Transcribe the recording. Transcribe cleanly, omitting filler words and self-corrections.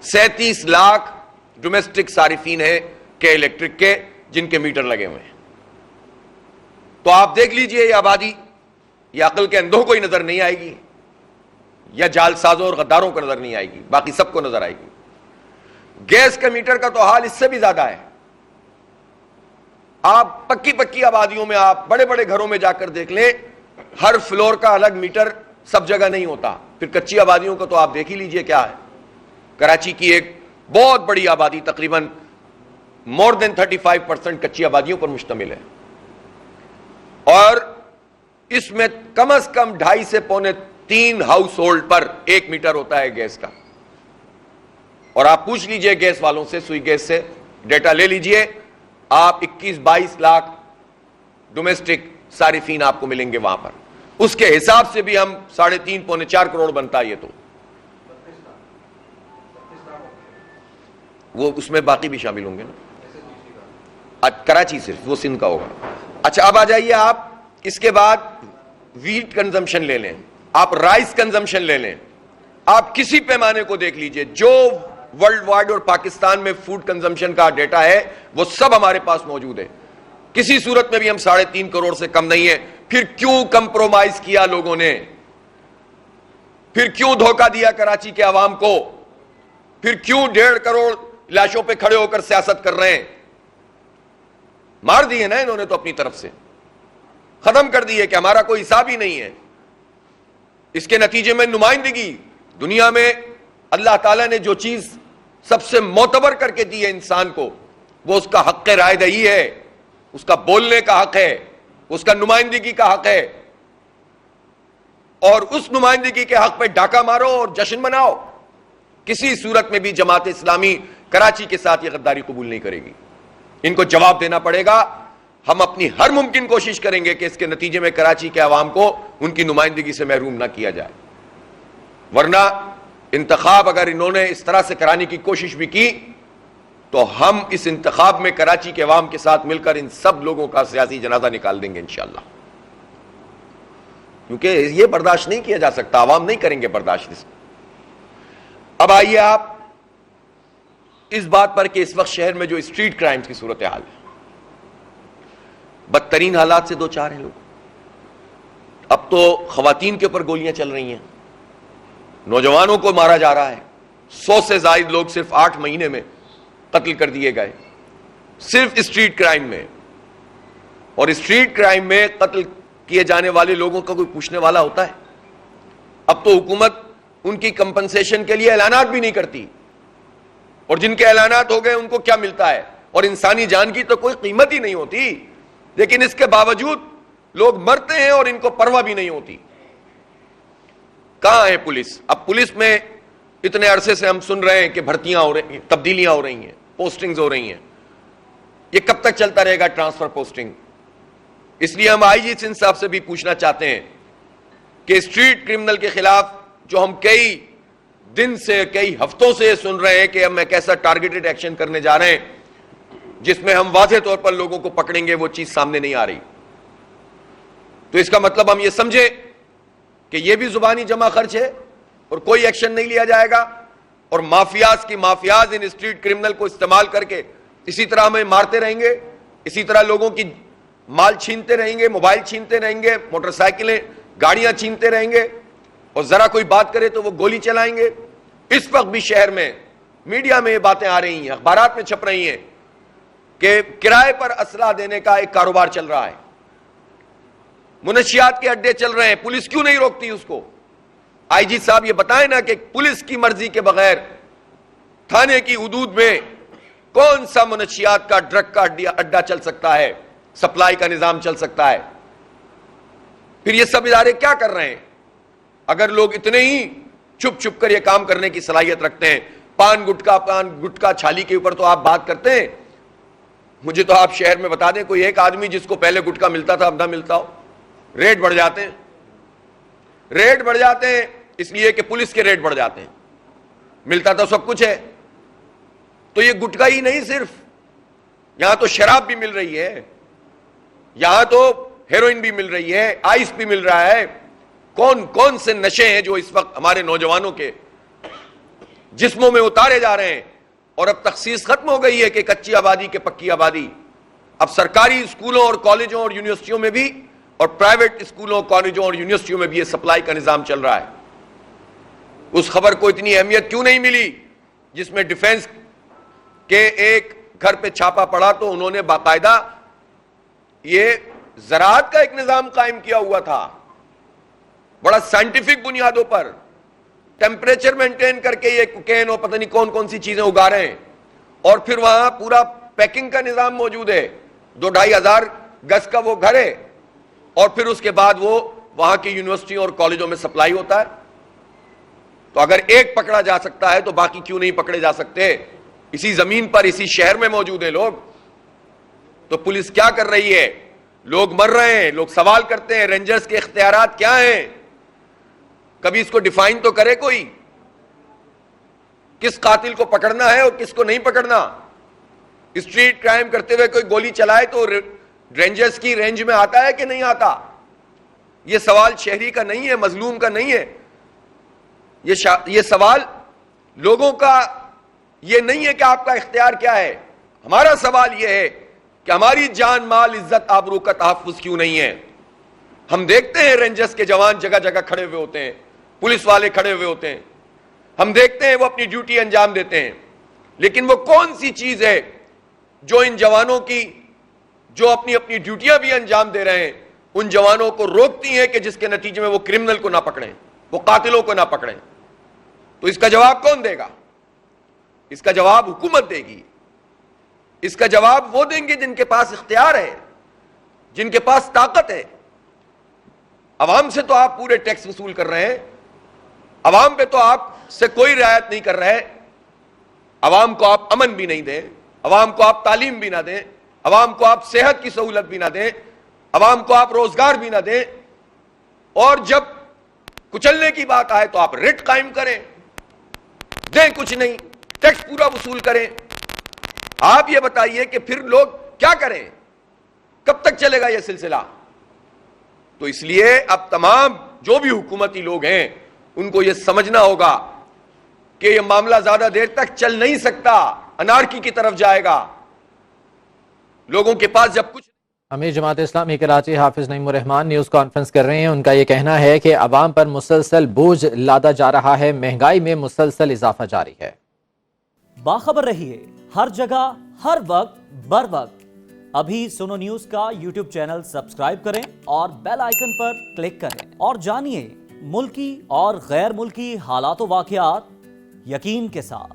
37 lakh domestic صارفین ہیں کہ الیکٹرک کے جن کے میٹر لگے ہوئے ہیں. تو آپ دیکھ لیجئے یہ آبادی، یہ عقل کے اندھوں کو ہی نظر نہیں آئے گی، یا جال سازوں اور غداروں کو نظر نہیں آئے گی، باقی سب کو نظر آئے گی. گیس کا میٹر کا تو حال اس سے بھی زیادہ ہے. آپ پکی آبادیوں میں، آپ بڑے بڑے گھروں میں جا کر دیکھ لیں، ہر فلور کا الگ میٹر سب جگہ نہیں ہوتا. پھر کچی آبادیوں کو تو آپ دیکھ ہی لیجئے کیا ہے. کراچی کی ایک بہت بڑی آبادی، تقریباً مور دین 35% کچی آبادیوں پر مشتمل ہے، اور اس میں کم از کم 2.5 سے 3 ہاؤس ہولڈ پر ایک میٹر ہوتا ہے گیس کا. اور آپ پوچھ لیجئے گیس والوں سے، سوئی گیس سے ڈیٹا لے لیجئے، آپ 21-22 لاکھ ڈومیسٹک صارفین آپ کو ملیں گے وہاں پر. اس کے حساب سے بھی ہم 3.5-4 کروڑ بنتا ہے. یہ تو وہ اس میں باقی بھی شامل ہوں گے نا. کراچی صرف وہ سندھ کا ہوگا. اچھا اب آ جائیے آپ اس کے بعد ویٹ کنزمپشن لے لیں، آپ رائس کنزمپشن لے لیں، آپ کسی پیمانے کو دیکھ لیجئے. جو ورلڈ وائڈ اور پاکستان میں فوڈ کنزمپشن کا ڈیٹا ہے وہ سب ہمارے پاس موجود ہے. کسی صورت میں بھی ہم 3.5 کروڑ سے کم نہیں ہے. پھر کیوں کمپرومائز کیا لوگوں نے؟ پھر کیوں دھوکہ دیا کراچی کے عوام کو؟ پھر کیوں 1.5 کروڑ لاشوں پہ کھڑے ہو کر سیاست کر رہے ہیں؟ مار دیے نا انہوں نے تو اپنی طرف سے، ختم کر دیے کہ ہمارا کوئی حساب ہی نہیں ہے. اس کے نتیجے میں نمائندگی دنیا میں اللہ تعالیٰ نے جو چیز سب سے معتبر کر کے دی ہے انسان کو، وہ اس کا حق رائے دہی ہے، اس کا بولنے کا حق ہے، اس کا نمائندگی کا حق ہے. اور اس نمائندگی کے حق پہ ڈاکہ مارو اور جشن مناؤ. کسی صورت میں بھی جماعت اسلامی کراچی کے ساتھ یہ غداری قبول نہیں کرے گی. ان کو جواب دینا پڑے گا. ہم اپنی ہر ممکن کوشش کریں گے کہ اس کے نتیجے میں کراچی کے عوام کو ان کی نمائندگی سے محروم نہ کیا جائے. ورنہ انتخاب اگر انہوں نے اس طرح سے کرانے کی کوشش بھی کی تو ہم اس انتخاب میں کراچی کے عوام کے ساتھ مل کر ان سب لوگوں کا سیاسی جنازہ نکال دیں گے انشاءاللہ. کیونکہ یہ برداشت نہیں کیا جا سکتا، عوام نہیں کریں گے برداشت اس کو. اب آئیے آپ اس بات پر کہ اس وقت شہر میں جو اسٹریٹ کرائمز کی صورتحال ہے، بدترین حالات سے دو چار ہیں لوگ. اب تو خواتین کے اوپر گولیاں چل رہی ہیں، نوجوانوں کو مارا جا رہا ہے. 100 سے زائد لوگ صرف 8 مہینے میں قتل کر دیے گئے صرف اسٹریٹ کرائم میں. اور اسٹریٹ کرائم میں قتل کیے جانے والے لوگوں کا کوئی پوچھنے والا ہوتا ہے؟ اب تو حکومت ان کی کمپنسیشن کے لیے اعلانات بھی نہیں کرتی، اور جن کے اعلانات ہو گئے ان کو کیا ملتا ہے؟ اور انسانی جان کی تو کوئی قیمت ہی نہیں ہوتی، لیکن اس کے باوجود لوگ مرتے ہیں اور ان کو پرواہ بھی نہیں ہوتی. کہاں ہے پولیس؟ اب پولیس میں اتنے عرصے سے ہم سن رہے ہیں کہ بھرتیاں ہو رہی ہیں، تبدیلیاں ہو رہی ہیں، پوسٹنگز ہو رہی ہیں. یہ کب تک چلتا رہے گا ٹرانسفر پوسٹنگ؟ اس لیے ہم آئی جی سندھ صاحب سے بھی پوچھنا چاہتے ہیں کہ اسٹریٹ کرمنل کے خلاف جو ہم کئی دن سے، کئی ہفتوں سے سن رہے ہیں کہ ہم ایک ایسا ٹارگیٹڈ ایکشن کرنے جا رہے ہیں جس میں ہم واضح طور پر لوگوں کو پکڑیں گے، وہ چیز سامنے نہیں آ رہی. تو اس کا مطلب ہم یہ سمجھیں کہ یہ بھی زبانی جمع خرچ ہے اور کوئی ایکشن نہیں لیا جائے گا، اور مافیاز ان اسٹریٹ کرمنل کو استعمال کر کے اسی طرح ہمیں مارتے رہیں گے، اسی طرح لوگوں کی مال چھینتے رہیں گے، موبائل چھینتے رہیں گے، موٹر سائیکلیں، گاڑیاں چھینتے رہیں گے، اور ذرا کوئی بات کرے تو وہ گولی چلائیں گے. اس وقت بھی شہر میں میڈیا میں یہ باتیں آ رہی ہیں، اخبارات میں چھپ رہی ہیں کہ کرائے پر اسلحہ دینے کا ایک کاروبار چل رہا ہے، منشیات کے اڈے چل رہے ہیں. پولیس کیوں نہیں روکتی اس کو؟ آئی جی صاحب یہ بتائیں نا کہ پولیس کی مرضی کے بغیر تھانے کی حدود میں کون سا منشیات کا ڈرگ کا اڈا چل سکتا ہے، سپلائی کا نظام چل سکتا ہے؟ پھر یہ سب ادارے کیا کر رہے ہیں؟ اگر لوگ اتنے ہی چھپ چھپ کر یہ کام کرنے کی صلاحیت رکھتے ہیں، پان گٹکا چھالی کے اوپر تو آپ بات کرتے ہیں. مجھے تو آپ شہر میں بتا دیں کوئی ایک آدمی جس کو پہلے گٹکا ملتا تھا اب نہ ملتا ہو. ریٹ بڑھ جاتے ہیں، ریٹ بڑھ جاتے ہیں اس لیے کہ پولیس کے ریٹ بڑھ جاتے ہیں. ملتا تو سب کچھ ہے. تو یہ گٹکا ہی نہیں، صرف یہاں تو شراب بھی مل رہی ہے، یہاں تو ہیروئن بھی مل رہی ہے، آئس بھی مل رہا ہے. کون کون سے نشے ہیں جو اس وقت ہمارے نوجوانوں کے جسموں میں اتارے جا رہے ہیں. اور اب تخصیص ختم ہو گئی ہے کہ کچی آبادی کے پکی آبادی. اب سرکاری اسکولوں اور کالجوں اور یونیورسٹیوں میں بھی اور پرائیویٹ اسکولوں کالجوں اور یونیورسٹیوں میں بھی یہ سپلائی کا نظام چل رہا ہے. اس خبر کو اتنی اہمیت کیوں نہیں ملی جس میں ڈیفنس کے ایک گھر پہ چھاپا پڑا تو انہوں نے باقاعدہ یہ زراعت کا ایک نظام قائم کیا ہوا تھا, بڑا سائنٹیفک بنیادوں پر ٹیمپریچر مینٹین کر کے یہ کوکین اور پتہ نہیں کون کون سی چیزیں اگا رہے ہیں, اور پھر وہاں پورا پیکنگ کا نظام موجود ہے. 2,500 گز کا وہ گھر ہے, اور پھر اس کے بعد وہ وہاں کی یونیورسٹیوں اور کالجوں میں سپلائی ہوتا ہے. تو اگر ایک پکڑا جا سکتا ہے تو باقی کیوں نہیں پکڑے جا سکتے؟ اسی زمین پر اسی شہر میں موجود ہیں لوگ. تو پولیس کیا کر رہی ہے؟ لوگ مر رہے ہیں, لوگ سوال کرتے ہیں رینجرز کے اختیارات کیا ہیں؟ کبھی اس کو ڈیفائن تو کرے کوئی, کس قاتل کو پکڑنا ہے اور کس کو نہیں پکڑنا. اسٹریٹ کرائم کرتے ہوئے کوئی گولی چلائے تو رینجرز کی رینج میں آتا ہے کہ نہیں آتا؟ یہ سوال شہری کا نہیں ہے, مظلوم کا نہیں ہے. یہ سوال لوگوں کا یہ نہیں ہے کہ آپ کا اختیار کیا ہے. ہمارا سوال یہ ہے کہ ہماری جان مال عزت آبرو کا تحفظ کیوں نہیں ہے؟ ہم دیکھتے ہیں رینجرز کے جوان جگہ جگہ کھڑے ہوئے ہوتے ہیں, پولیس والے کھڑے ہوئے ہوتے ہیں, ہم دیکھتے ہیں وہ اپنی ڈیوٹی انجام دیتے ہیں, لیکن وہ کون سی چیز ہے جو ان جوانوں کی جو اپنی اپنی ڈیوٹیاں بھی انجام دے رہے ہیں ان جوانوں کو روکتی ہیں کہ جس کے نتیجے میں وہ کرمنل کو نہ پکڑیں, وہ قاتلوں کو نہ پکڑیں؟ تو اس کا جواب کون دے گا؟ اس کا جواب حکومت دے گی. اس کا جواب وہ دیں گے جن کے پاس اختیار ہے, جن کے پاس طاقت ہے. عوام سے تو آپ پورے ٹیکس وصول کر رہے ہیں, عوام پہ تو آپ سے کوئی رعایت نہیں کر رہے, عوام کو آپ امن بھی نہیں دیں, عوام کو آپ تعلیم بھی نہ دیں, عوام کو آپ صحت کی سہولت بھی نہ دیں, عوام کو آپ روزگار بھی نہ دیں, اور جب کچلنے کی بات آئے تو آپ ریٹ قائم کریں, دیں کچھ نہیں, ٹیکس پورا وصول کریں. آپ یہ بتائیے کہ پھر لوگ کیا کریں؟ کب تک چلے گا یہ سلسلہ؟ تو اس لیے اب تمام جو بھی حکومتی لوگ ہیں ان کو یہ سمجھنا ہوگا کہ یہ معاملہ زیادہ دیر تک چل نہیں سکتا, انارکی کی طرف جائے گا. لوگوں کے پاس جب کچھ امیر جماعت اسلامی کراچی حافظ نعیم الرحمان نیوز کانفرنس کر رہے ہیں. ان کا یہ کہنا ہے کہ عوام پر مسلسل بوجھ لادا جا رہا ہے, مہنگائی میں مسلسل اضافہ جاری ہے. باخبر رہیے ہر جگہ ہر وقت بر وقت. ابھی سنو نیوز کا یوٹیوب چینل سبسکرائب کریں اور بیل آئیکن پر کلک کریں اور جانیے ملکی اور غیر ملکی حالات و واقعات یقین کے ساتھ.